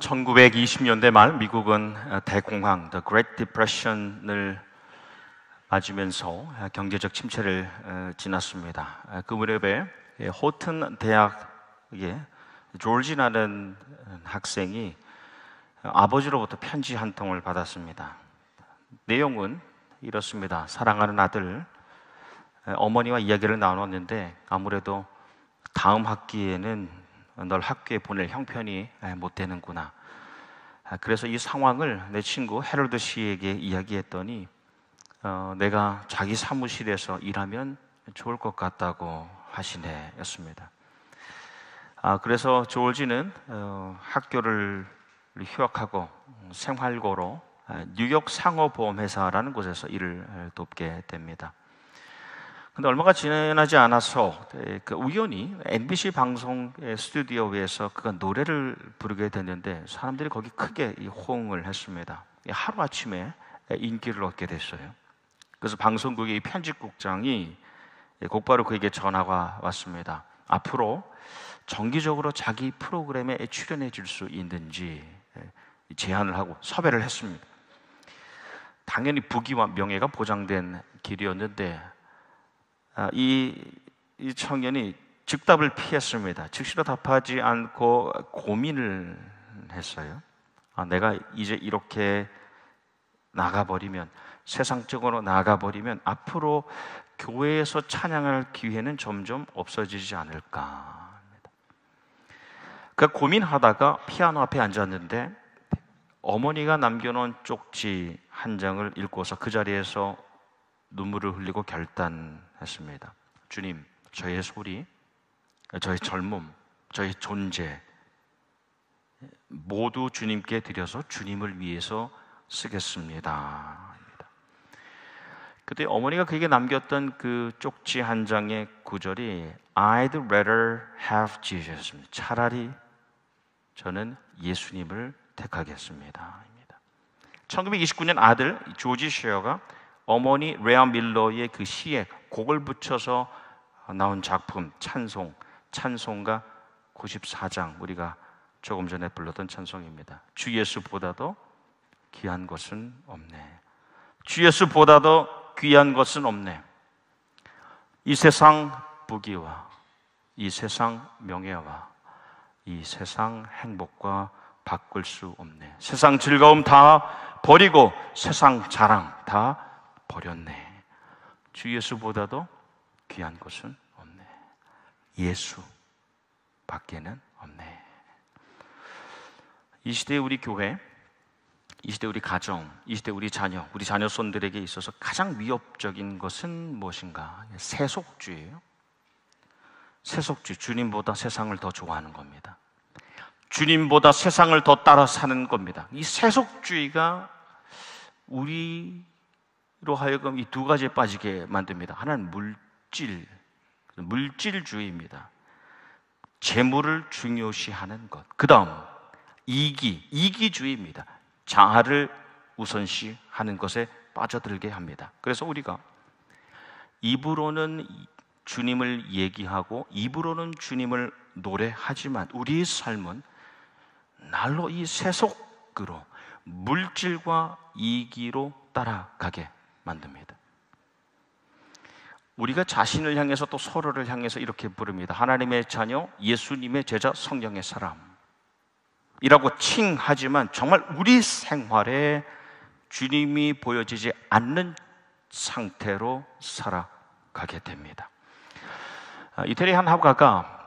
1920년대 말 미국은 대공황, The Great Depression을 맞으면서 경제적 침체를 지났습니다. 그 무렵에 호튼 대학의 조지라는 학생이 아버지로부터 편지 한 통을 받았습니다. 내용은 이렇습니다. 사랑하는 아들, 어머니와 이야기를 나눴는데 아무래도 다음 학기에는 널 학교에 보낼 형편이 못 되는구나. 그래서 이 상황을 내 친구 해럴드 씨에게 이야기했더니 내가 자기 사무실에서 일하면 좋을 것 같다고 하시네 였습니다. 그래서 조지는 학교를 휴학하고 생활고로 뉴욕 상호보험회사라는 곳에서 일을 돕게 됩니다. 근데 얼마가 지나지 않아서 우연히 MBC 방송 스튜디오에서 그가 노래를 부르게 됐는데 사람들이 거기 크게 호응을 했습니다. 하루아침에 인기를 얻게 됐어요. 그래서 방송국의 편집국장이 곧바로 그에게 전화가 왔습니다. 앞으로 정기적으로 자기 프로그램에 출연해 줄 수 있는지 제안을 하고 섭외를 했습니다. 당연히 부귀와 명예가 보장된 길이었는데 이 청년이 즉답을 피했습니다. 즉시로 답하지 않고 고민을 했어요. 내가 이제 이렇게 나가버리면, 세상적으로 나가버리면 앞으로 교회에서 찬양할 기회는 점점 없어지지 않을까. 그러니까 고민하다가 피아노 앞에 앉았는데 어머니가 남겨놓은 쪽지 한 장을 읽고서 그 자리에서 눈물을 흘리고 결단했습니다. 주님, 저의 소리, 저의 젊음, 저의 존재 모두 주님께 드려서 주님을 위해서 쓰겠습니다. 그때 어머니가 그에게 남겼던 그 쪽지 한 장의 구절이 I'd rather have Jesus. 차라리 저는 예수님을 택하겠습니다. 1929년 아들 조지 쉐어가 어머니 레아 밀러의 그 시에 곡을 붙여서 나온 작품 찬송가 94장, 우리가 조금 전에 불렀던 찬송입니다. 주 예수보다도 귀한 것은 없네. 주 예수보다도 귀한 것은 없네. 이 세상 부귀와 이 세상 명예와 이 세상 행복과 바꿀 수 없네. 세상 즐거움 다 버리고 세상 자랑 다 버렸네. 주 예수보다도 귀한 것은 없네. 예수 밖에는 없네. 이 시대의 우리 교회, 이 시대 우리 가정, 이 시대 우리 자녀손들에게 있어서 가장 위협적인 것은 무엇인가? 세속주의예요. 세속주의, 주님보다 세상을 더 좋아하는 겁니다. 주님보다 세상을 더 따라 사는 겁니다. 이 세속주의가 우리로 하여금 이 두 가지에 빠지게 만듭니다. 하나는 물질주의입니다. 재물을 중요시하는 것. 그 다음 이기주의입니다. 자아를 우선시하는 것에 빠져들게 합니다. 그래서 우리가 입으로는 주님을 얘기하고 입으로는 주님을 노래하지만 우리의 삶은 날로 이 세속으로 물질과 이기로 따라가게 만듭니다. 우리가 자신을 향해서 또 서로를 향해서 이렇게 부릅니다. 하나님의 자녀, 예수님의 제자, 성령의 사람 이라고 칭하지만 정말 우리 생활에 주님이 보여지지 않는 상태로 살아가게 됩니다. 이태리 한 화가가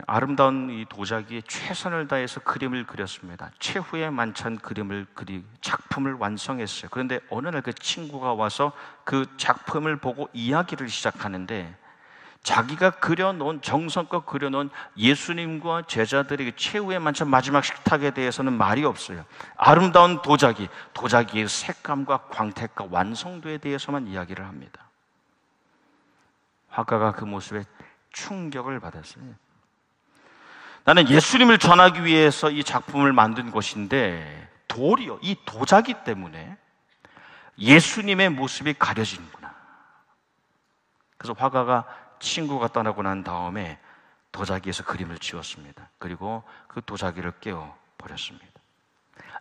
아름다운 이 도자기에 최선을 다해서 그림을 그렸습니다. 최후의 만찬 그림을 작품을 완성했어요. 그런데 어느 날 그 친구가 와서 그 작품을 보고 이야기를 시작하는데 자기가 정성껏 그려놓은 예수님과 제자들에게 최후의 만찬 마지막 식탁에 대해서는 말이 없어요. 아름다운 도자기의 색감과 광택과 완성도에 대해서만 이야기를 합니다. 화가가 그 모습에 충격을 받았어요. 나는 예수님을 전하기 위해서 이 작품을 만든 것인데 도리어 이 도자기 때문에 예수님의 모습이 가려지는구나. 그래서 화가가 친구가 떠나고 난 다음에 도자기에서 그림을 지웠습니다. 그리고 그 도자기를 깨워 버렸습니다.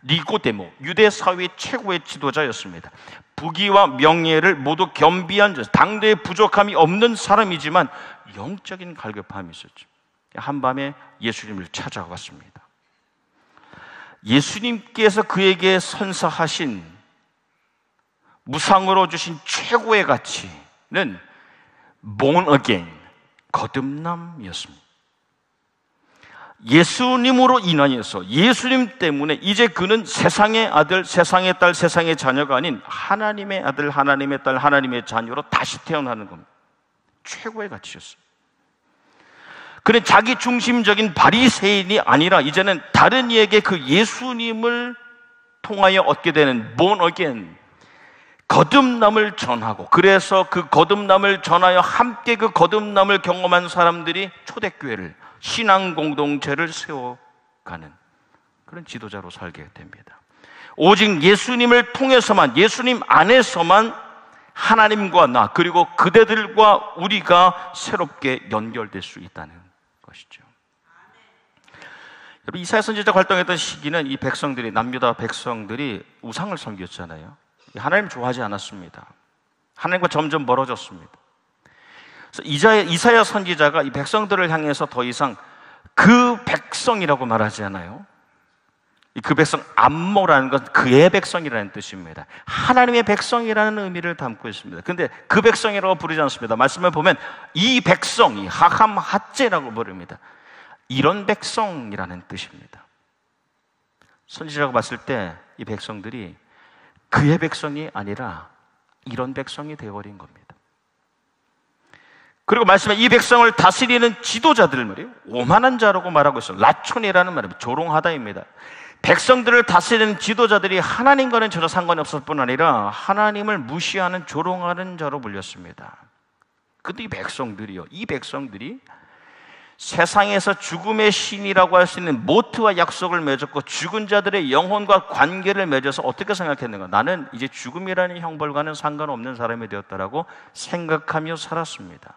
니고데모, 유대 사회의 최고의 지도자였습니다. 부귀와 명예를 모두 겸비한 당대의 부족함이 없는 사람이지만 영적인 갈급함이 있었죠. 한밤에 예수님을 찾아왔습니다. 예수님께서 그에게 선사하신 무상으로 주신 최고의 가치는 born again, 거듭남이었습니다. 예수님으로 인하여서, 예수님 때문에 이제 그는 세상의 아들, 세상의 딸, 세상의 자녀가 아닌 하나님의 아들, 하나님의 딸, 하나님의 자녀로 다시 태어나는 겁니다. 최고의 가치였어요. 그는 자기 중심적인 바리새인이 아니라 이제는 다른 이에게 그 예수님을 통하여 얻게 되는 born again, 거듭남을 전하고, 그래서 그 거듭남을 전하여 함께 그 거듭남을 경험한 사람들이 초대교회를, 신앙 공동체를 세워가는 그런 지도자로 살게 됩니다. 오직 예수님을 통해서만, 예수님 안에서만 하나님과 나, 그리고 그대들과 우리가 새롭게 연결될 수 있다는 것이죠. 여러분, 이사야 선지자가 활동했던 시기는 이 백성들이, 남유다 백성들이 우상을 섬겼잖아요. 하나님 좋아하지 않았습니다. 하나님과 점점 멀어졌습니다. 그래서 이사야 선지자가 이 백성들을 향해서 더 이상 그 백성이라고 말하지 않아요. 그 백성, 암모라는 건 그의 백성이라는 뜻입니다. 하나님의 백성이라는 의미를 담고 있습니다. 그런데 그 백성이라고 부르지 않습니다. 말씀을 보면 이 백성이 하함 핫제라고 부릅니다. 이런 백성이라는 뜻입니다. 선지자가 봤을 때 이 백성들이 그의 백성이 아니라 이런 백성이 되어버린 겁니다. 그리고 말씀에 이 백성을 다스리는 지도자들 말이에요. 오만한 자라고 말하고 있어요. 라촌이라는 말입니다. 조롱하다입니다. 백성들을 다스리는 지도자들이 하나님과는 전혀 상관이 없을 뿐 아니라 하나님을 무시하는, 조롱하는 자로 불렸습니다. 근데 이 백성들이 세상에서 죽음의 신이라고 할 수 있는 모트와 약속을 맺었고 죽은 자들의 영혼과 관계를 맺어서 어떻게 생각했는가? 나는 이제 죽음이라는 형벌과는 상관없는 사람이 되었다라고 생각하며 살았습니다.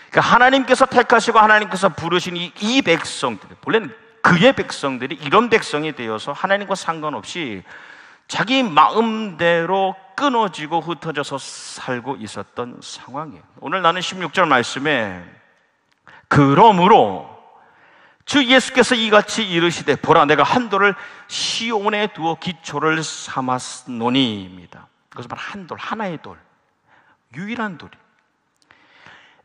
그러니까 하나님께서 택하시고 하나님께서 부르신 이 백성들, 원래는 그의 백성들이 이런 백성이 되어서 하나님과 상관없이 자기 마음대로 끊어지고 흩어져서 살고 있었던 상황이에요. 오늘 나는 16절 말씀에 그러므로 주 예수께서 이같이 이르시되 보라 내가 한 돌을 시온에 두어 기초를 삼았노니입니다. 그것은 바로 한 돌, 하나의 돌, 유일한 돌이.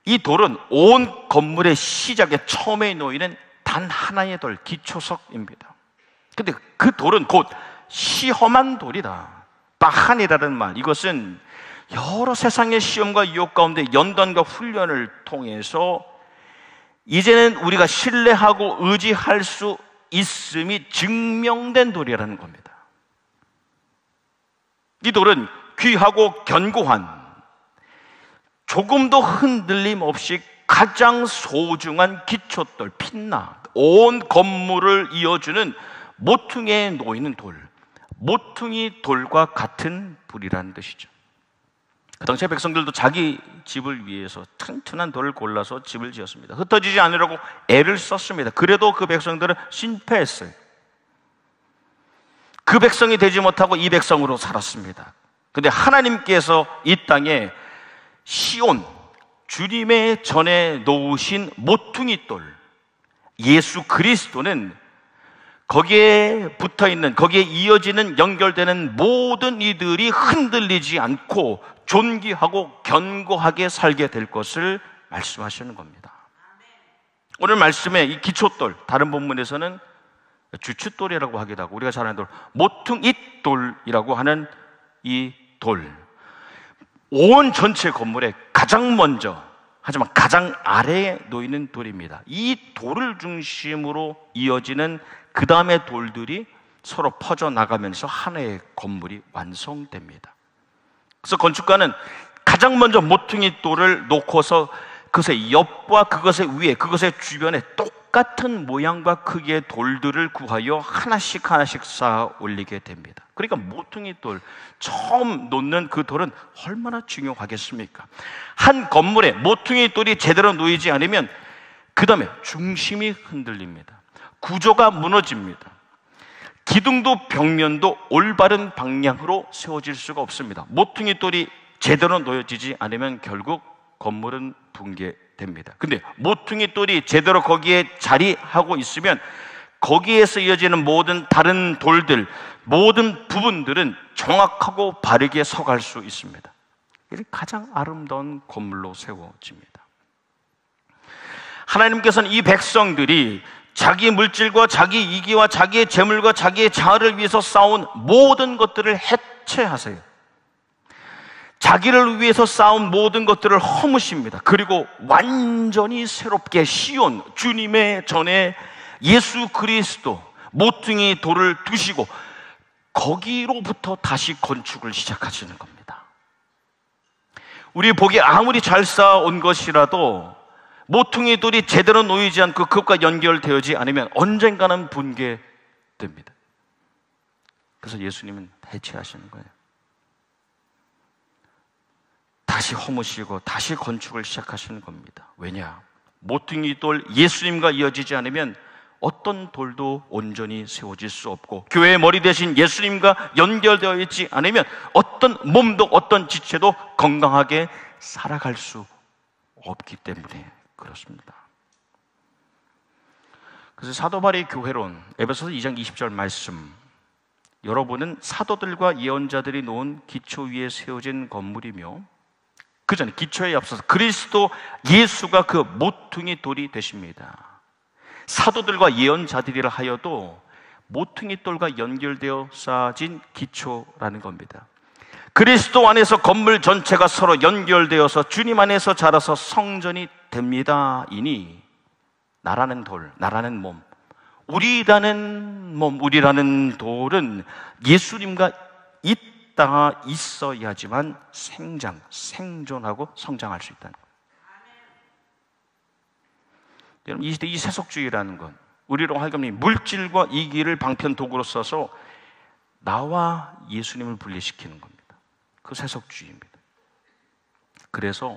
이 돌은 온 건물의 시작에 처음에 놓이는 단 하나의 돌, 기초석입니다. 근데 그 돌은 곧 시험한 돌이다. 바한이라는 말, 이것은 여러 세상의 시험과 유혹 가운데 연단과 훈련을 통해서 이제는 우리가 신뢰하고 의지할 수 있음이 증명된 돌이라는 겁니다. 이 돌은 귀하고 견고한, 조금도 흔들림 없이 가장 소중한 기초돌, 빛나 온 건물을 이어주는 모퉁이에 놓이는 돌, 모퉁이 돌과 같은 불이라는 뜻이죠. 그 당시에 백성들도 자기 집을 위해서 튼튼한 돌을 골라서 집을 지었습니다. 흩어지지 않으려고 애를 썼습니다. 그래도 그 백성들은 실패했어요. 그 백성이 되지 못하고 이 백성으로 살았습니다. 근데 하나님께서 이 땅에 시온, 주님의 전에 놓으신 모퉁이 돌, 예수 그리스도는 거기에 붙어있는, 거기에 이어지는, 연결되는 모든 이들이 흔들리지 않고 존귀하고 견고하게 살게 될 것을 말씀하시는 겁니다. 오늘 말씀에 이 기초돌, 다른 본문에서는 주춧돌이라고 하기도 하고 우리가 잘 아는 돌, 모퉁이돌이라고 하는 이 돌, 온 전체 건물에 가장 먼저, 하지만 가장 아래에 놓이는 돌입니다. 이 돌을 중심으로 이어지는 그 다음의 돌들이 서로 퍼져나가면서 하나의 건물이 완성됩니다. 그래서 건축가는 가장 먼저 모퉁이 돌을 놓고서 그것의 옆과 그것의 위에, 그것의 주변에 똑같은 모양과 크기의 돌들을 구하여 하나씩 하나씩 쌓아 올리게 됩니다. 그러니까 모퉁이 돌, 처음 놓는 그 돌은 얼마나 중요하겠습니까? 한 건물에 모퉁이 돌이 제대로 놓이지 않으면 그 다음에 중심이 흔들립니다. 구조가 무너집니다. 기둥도 벽면도 올바른 방향으로 세워질 수가 없습니다. 모퉁이 돌이 제대로 놓여지지 않으면 결국 건물은 붕괴됩니다. 근데 모퉁이 돌이 제대로 거기에 자리하고 있으면 거기에서 이어지는 모든 다른 돌들, 모든 부분들은 정확하고 바르게 서갈 수 있습니다. 이게 가장 아름다운 건물로 세워집니다. 하나님께서는 이 백성들이 자기 물질과 자기 이기와 자기의 재물과 자기의 자아를 위해서 쌓은 모든 것들을 해체하세요. 자기를 위해서 쌓은 모든 것들을 허무십니다. 그리고 완전히 새롭게 시온, 주님의 전에 예수 그리스도 모퉁이 돌을 두시고 거기로부터 다시 건축을 시작하시는 겁니다. 우리 보기에 아무리 잘 쌓아온 것이라도 모퉁이 돌이 제대로 놓이지 않고 그것과 연결되어지 않으면 언젠가는 붕괴됩니다. 그래서 예수님은 해체하시는 거예요. 다시 허무시고 다시 건축을 시작하시는 겁니다. 왜냐? 모퉁이 돌 예수님과 이어지지 않으면 어떤 돌도 온전히 세워질 수 없고, 교회의 머리 대신 예수님과 연결되어 있지 않으면 어떤 몸도 어떤 지체도 건강하게 살아갈 수 없기 때문에 그렇습니다. 그래서 사도 바울의 교회론, 에베소서 2장 20절 말씀, 여러분은 사도들과 예언자들이 놓은 기초 위에 세워진 건물이며 그 전에 기초에 앞서서 그리스도 예수가 그 모퉁이 돌이 되십니다. 사도들과 예언자들이라 하여도 모퉁이 돌과 연결되어 쌓아진 기초라는 겁니다. 그리스도 안에서 건물 전체가 서로 연결되어서 주님 안에서 자라서 성전이 됩니다. 이니 나라는 돌, 나라는 몸, 우리라는 몸, 우리라는 돌은 예수님과 있어야지만 생존하고 성장할 수 있다는 거예요. 여러분, 이 시대 이 세속주의라는 건 우리로 하여금 물질과 이기를 방편 도구로 써서 나와 예수님을 분리시키는 겁니다. 그 세속주의입니다. 그래서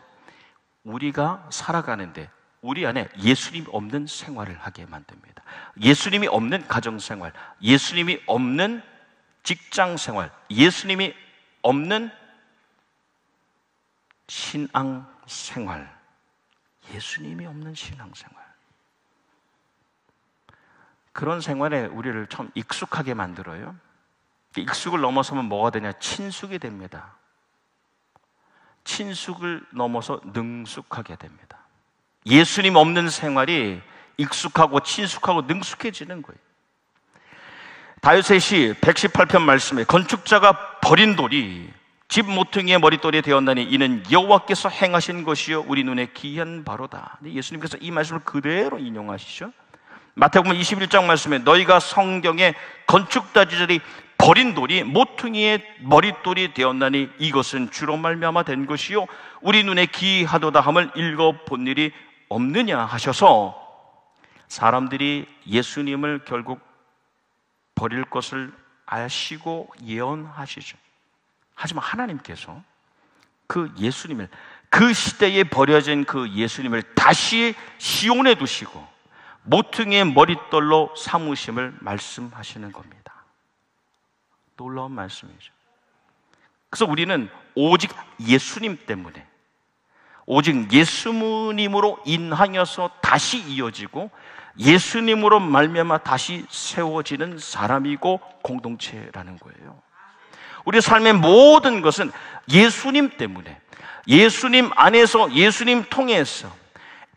우리가 살아가는데 우리 안에 예수님이 없는 생활을 하게 만듭니다. 예수님이 없는 가정생활, 예수님이 없는 직장생활, 예수님이 없는 신앙생활, 예수님이 없는 신앙생활, 그런 생활에 우리를 참 익숙하게 만들어요. 익숙을 넘어서면 뭐가 되냐? 친숙이 됩니다. 친숙을 넘어서 능숙하게 됩니다. 예수님 없는 생활이 익숙하고 친숙하고 능숙해지는 거예요. 다윗의 시 118편 말씀에 건축자가 버린 돌이 집 모퉁이의 머릿돌이 되었나니 이는 여호와께서 행하신 것이요 우리 눈에 기이한 바로다. 예수님께서 이 말씀을 그대로 인용하시죠. 마태복음 21장 말씀에 너희가 성경에 건축자들이 버린 돌이 모퉁이의 머릿돌이 되었나니 이것은 주로 말미암아 된 것이요 우리 눈에 기이하도다 함을 읽어본 일이 없느냐 하셔서 사람들이 예수님을 결국 버릴 것을 아시고 예언하시죠. 하지만 하나님께서 그 예수님을, 그 시대에 버려진 그 예수님을 다시 시온에 두시고 모퉁이의 머릿돌로 삼으심을 말씀하시는 겁니다. 놀라운 말씀이죠. 그래서 우리는 오직 예수님 때문에, 오직 예수님으로 인하여서 다시 이어지고 예수님으로 말미암아 다시 세워지는 사람이고 공동체라는 거예요. 우리 삶의 모든 것은 예수님 때문에, 예수님 안에서, 예수님 통해서,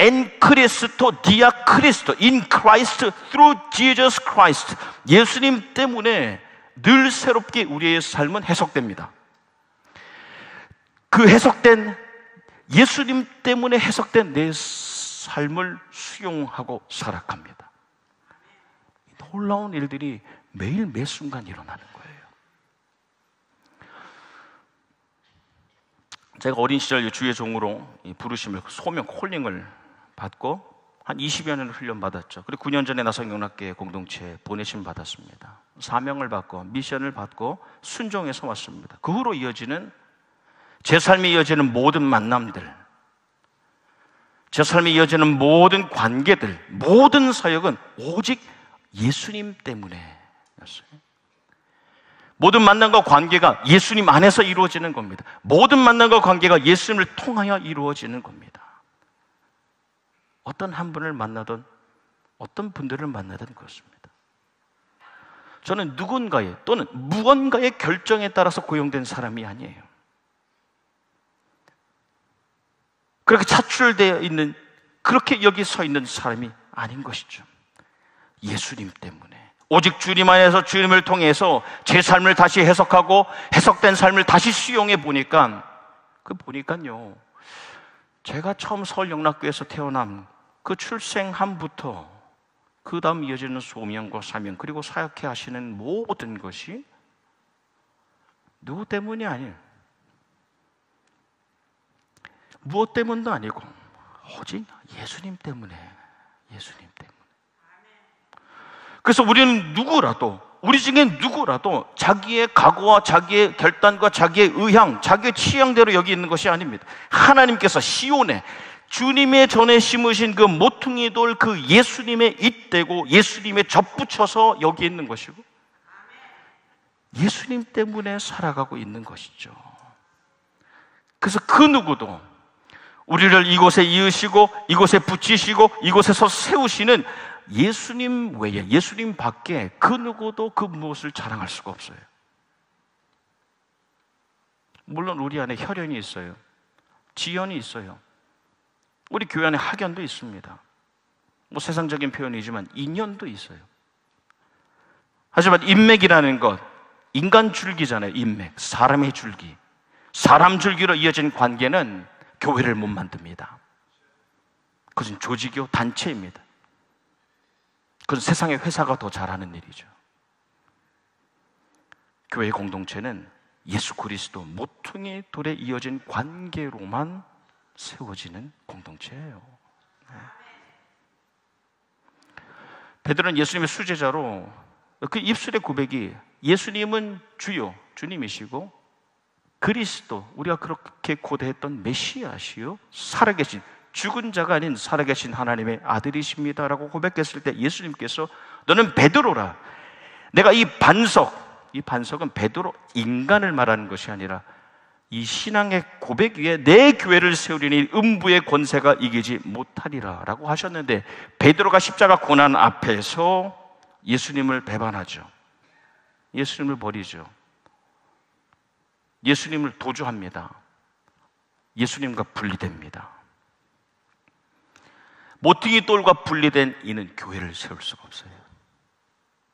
en Cristo, dia Cristo, in Christ, through Jesus Christ, 예수님 때문에 늘 새롭게 우리의 삶은 해석됩니다. 그 해석된, 예수님 때문에 해석된 내 삶을 수용하고 살아갑니다. 놀라운 일들이 매일 매 순간 일어나는 거예요. 제가 어린 시절 주의 종으로 부르심을, 소명, 콜링을 받고 한 20여 년을 훈련받았죠. 그리고 9년 전에 나성영락교회 공동체에 보내심 받았습니다. 사명을 받고 미션을 받고 순종해서 왔습니다. 그 후로 이어지는 제 삶에 이어지는 모든 만남들, 제 삶에 이어지는 모든 관계들, 모든 사역은 오직 예수님 때문에 모든 만남과 관계가 예수님 안에서 이루어지는 겁니다. 모든 만남과 관계가 예수님을 통하여 이루어지는 겁니다. 어떤 한 분을 만나든 어떤 분들을 만나든 그렇습니다. 저는 누군가의 또는 무언가의 결정에 따라서 고용된 사람이 아니에요. 그렇게 차출되어 있는, 그렇게 여기 서 있는 사람이 아닌 것이죠. 예수님 때문에, 오직 주님 안에서 주님을 통해서 제 삶을 다시 해석하고 해석된 삶을 다시 수용해 보니까요, 제가 처음 서울영락교회에서 태어난 그 출생함부터 그 다음 이어지는 소명과 사명, 그리고 사역해 하시는 모든 것이 누구 때문이 아니에요. 무엇 때문도 아니고 오직 예수님 때문에. 그래서 우리는 누구라도, 우리 중에 누구라도 자기의 각오와 자기의 결단과 자기의 의향, 자기의 취향대로 여기 있는 것이 아닙니다. 하나님께서 시온에 주님의 전에 심으신 그 모퉁이 돌, 그 예수님의 잇대고 예수님의 접붙여서 여기 있는 것이고 예수님 때문에 살아가고 있는 것이죠. 그래서 그 누구도 우리를 이곳에 이으시고 이곳에 붙이시고 이곳에서 세우시는 예수님 외에, 예수님 밖에 그 누구도 그 무엇을 자랑할 수가 없어요. 물론 우리 안에 혈연이 있어요. 지연이 있어요. 우리 교회 안에 학연도 있습니다. 뭐 세상적인 표현이지만 인연도 있어요. 하지만 인맥이라는 것, 인간 줄기잖아요. 인맥, 사람의 줄기. 사람 줄기로 이어진 관계는 교회를 못 만듭니다. 그것은 조직이요, 단체입니다. 그건 세상의 회사가 더 잘하는 일이죠. 교회 공동체는 예수 그리스도 모퉁이 돌에 이어진 관계로만 세워지는 공동체예요. 베드로는 예수님의 수제자로 그 입술의 고백이 예수님은 주요, 주님이시고 그리스도, 우리가 그렇게 고대했던 메시아시요, 살아계신, 죽은 자가 아닌 살아계신 하나님의 아들이십니다라고 고백했을 때 예수님께서 너는 베드로라. 내가 이 반석은 베드로 인간을 말하는 것이 아니라 이 신앙의 고백 위에 내 교회를 세우리니 음부의 권세가 이기지 못하리라 라고 하셨는데, 베드로가 십자가 고난 앞에서 예수님을 배반하죠. 예수님을 버리죠. 예수님을 도주합니다. 예수님과 분리됩니다. 모퉁이 돌과 분리된 이는 교회를 세울 수가 없어요.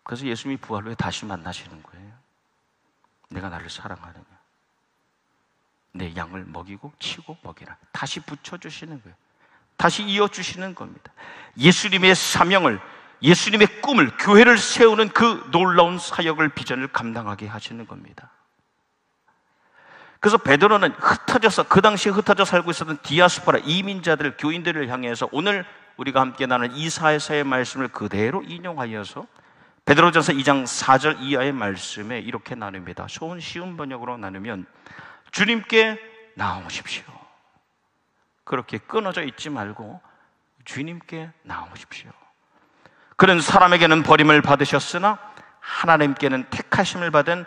그래서 예수님이 부활 후에 다시 만나시는 거예요. 내가 나를 사랑하느냐, 내 양을 먹이고 치고 먹이라. 다시 붙여주시는 거예요. 다시 이어주시는 겁니다. 예수님의 사명을, 예수님의 꿈을, 교회를 세우는 그 놀라운 사역을, 비전을 감당하게 하시는 겁니다. 그래서 베드로는 흩어져서, 그 당시에 흩어져 살고 있었던 디아스포라, 이민자들, 교인들을 향해서 오늘 우리가 함께 나눈 이사야서의 말씀을 그대로 인용하여서 베드로전서 2장 4절 이하의 말씀에 이렇게 나눕니다. 쉬운 번역으로 나누면 주님께 나오십시오. 그렇게 끊어져 있지 말고 주님께 나오십시오. 그는 사람에게는 버림을 받으셨으나 하나님께는 택하심을 받은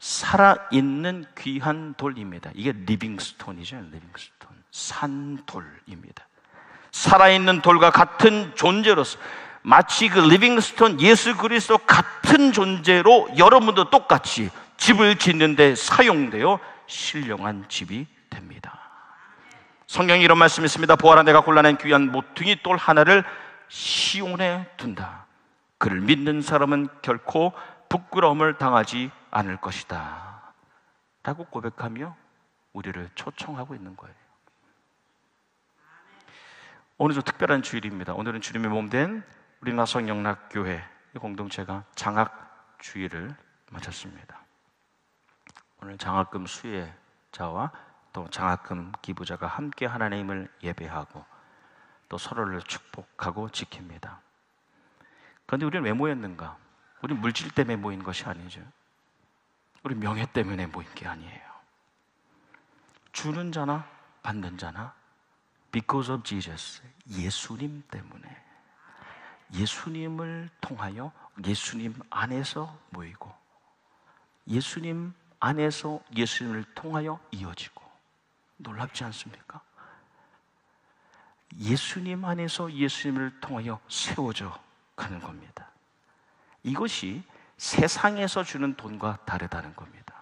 살아있는 귀한 돌입니다. 이게 리빙스톤이죠. 리빙스톤, 산돌입니다. 살아있는 돌과 같은 존재로서, 마치 그 리빙스톤 예수 그리스도 같은 존재로 여러분도 똑같이 집을 짓는 데 사용되어 신령한 집이 됩니다. 성경에 이런 말씀이 있습니다. 보아라, 내가 골라낸 귀한 모퉁이 돌 하나를 시온에 둔다. 그를 믿는 사람은 결코 부끄러움을 당하지 않을 것이다 라고 고백하며 우리를 초청하고 있는 거예요. 오늘 좀 특별한 주일입니다. 오늘은 주님의 몸된 우리 나성영락교회 공동체가 장학주일을 마쳤습니다. 오늘 장학금 수혜자와 또 장학금 기부자가 함께 하나님을 예배하고 또 서로를 축복하고 지킵니다. 그런데 우리는 왜 모였는가? 우리 물질 때문에 모인 것이 아니죠. 우리 명예 때문에 모인 게 아니에요. 주는 자나 받는 자나 because of Jesus, 예수님 때문에, 예수님을 통하여 예수님 안에서 모이고, 예수님 안에서 예수님을 통하여 이어지고, 놀랍지 않습니까? 예수님 안에서 예수님을 통하여 세워져 가는 겁니다. 이것이 세상에서 주는 돈과 다르다는 겁니다.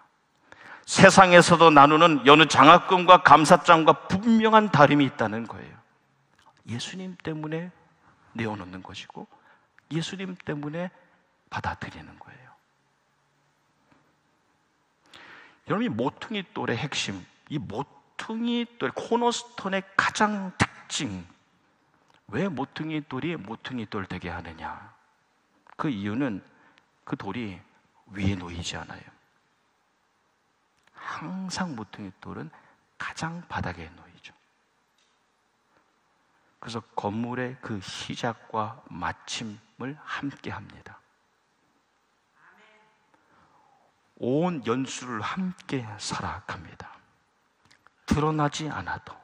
세상에서도 나누는 여느 장학금과 감사장과 분명한 다름이 있다는 거예요. 예수님 때문에 내어놓는 것이고 예수님 때문에 받아들이는 거예요. 여러분, 이 모퉁이 돌의 핵심, 이 모퉁이 돌 코너스톤의 가장 특징, 왜 모퉁이 돌이 모퉁이 돌 되게 하느냐? 그 이유는 그 돌이 위에 놓이지 않아요. 항상 모퉁이 돌은 가장 바닥에 놓이죠. 그래서 건물의 그 시작과 마침을 함께 합니다. 온 연수를 함께 살아갑니다. 드러나지 않아도.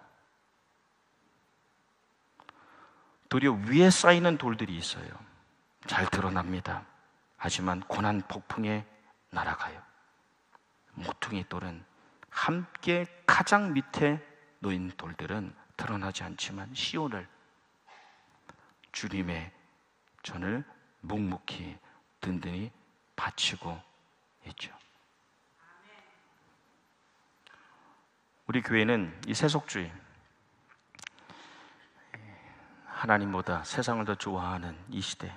도리어 위에 쌓이는 돌들이 있어요. 잘 드러납니다. 하지만 고난 폭풍에 날아가요. 모퉁이 돌은 함께 가장 밑에 놓인 돌들은 드러나지 않지만 시온을, 주님의 전을 묵묵히 든든히 바치고 있죠. 우리 교회는 이 세속주의, 하나님보다 세상을 더 좋아하는 이 시대,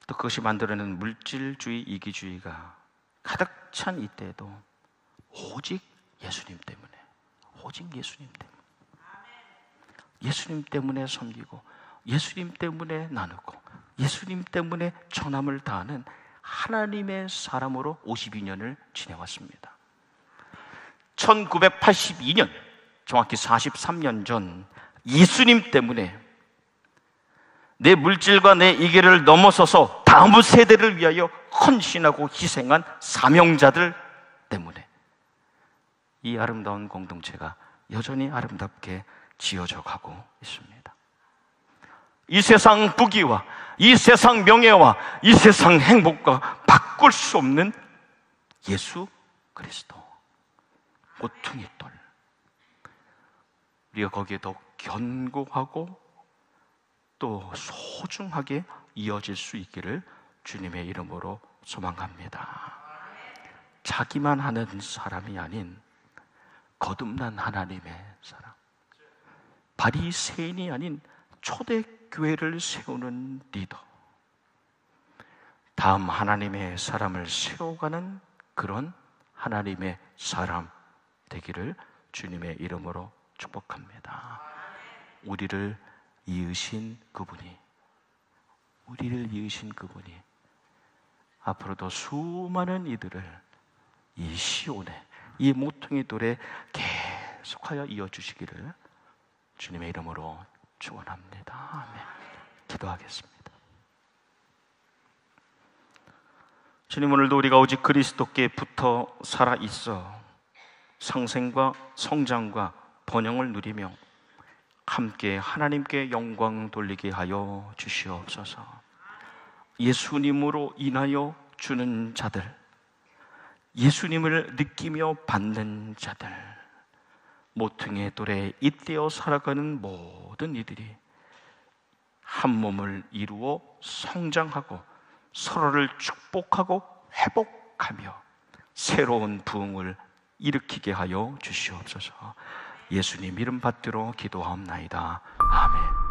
또 그것이 만들어내는 물질주의, 이기주의가 가득 찬 이때에도 오직 예수님 때문에, 오직 예수님 때문에, 예수님 때문에 섬기고 예수님 때문에 나누고 예수님 때문에 전함을 다하는 하나님의 사람으로 52년을 지내왔습니다. 1982년, 정확히 43년 전 예수님 때문에 내 물질과 내 이계를 넘어서서 다음 세대를 위하여 헌신하고 희생한 사명자들 때문에 이 아름다운 공동체가 여전히 아름답게 지어져 가고 있습니다. 이 세상 부귀와 이 세상 명예와 이 세상 행복과 바꿀 수 없는 예수 그리스도, 모퉁이 돌, 우리가 거기에 더 견고하고 또 소중하게 이어질 수 있기를 주님의 이름으로 소망합니다. 자기만 하는 사람이 아닌 거듭난 하나님의 사람, 바리새인이 아닌 초대교회를 세우는 리더, 다음 하나님의 사람을 세워가는 그런 하나님의 사람 되기를 주님의 이름으로 축복합니다. 우리를 이으신 그분이, 우리를 이으신 그분이 앞으로도 수많은 이들을 이 시온에, 이 모퉁이 돌에 계속하여 이어주시기를 주님의 이름으로 축원합니다. 아멘. 기도하겠습니다. 주님, 오늘도 우리가 오직 그리스도께 붙어 살아 있어 상생과 성장과 번영을 누리며 함께 하나님께 영광 돌리게 하여 주시옵소서. 예수님으로 인하여 주는 자들, 예수님을 느끼며 받는 자들, 모퉁이 돌에 잇대어 살아가는 모든 이들이 한 몸을 이루어 성장하고 서로를 축복하고 회복하며 새로운 부흥을 일으키게 하여 주시옵소서. 예수님 이름 받들어 기도하옵나이다. 아멘.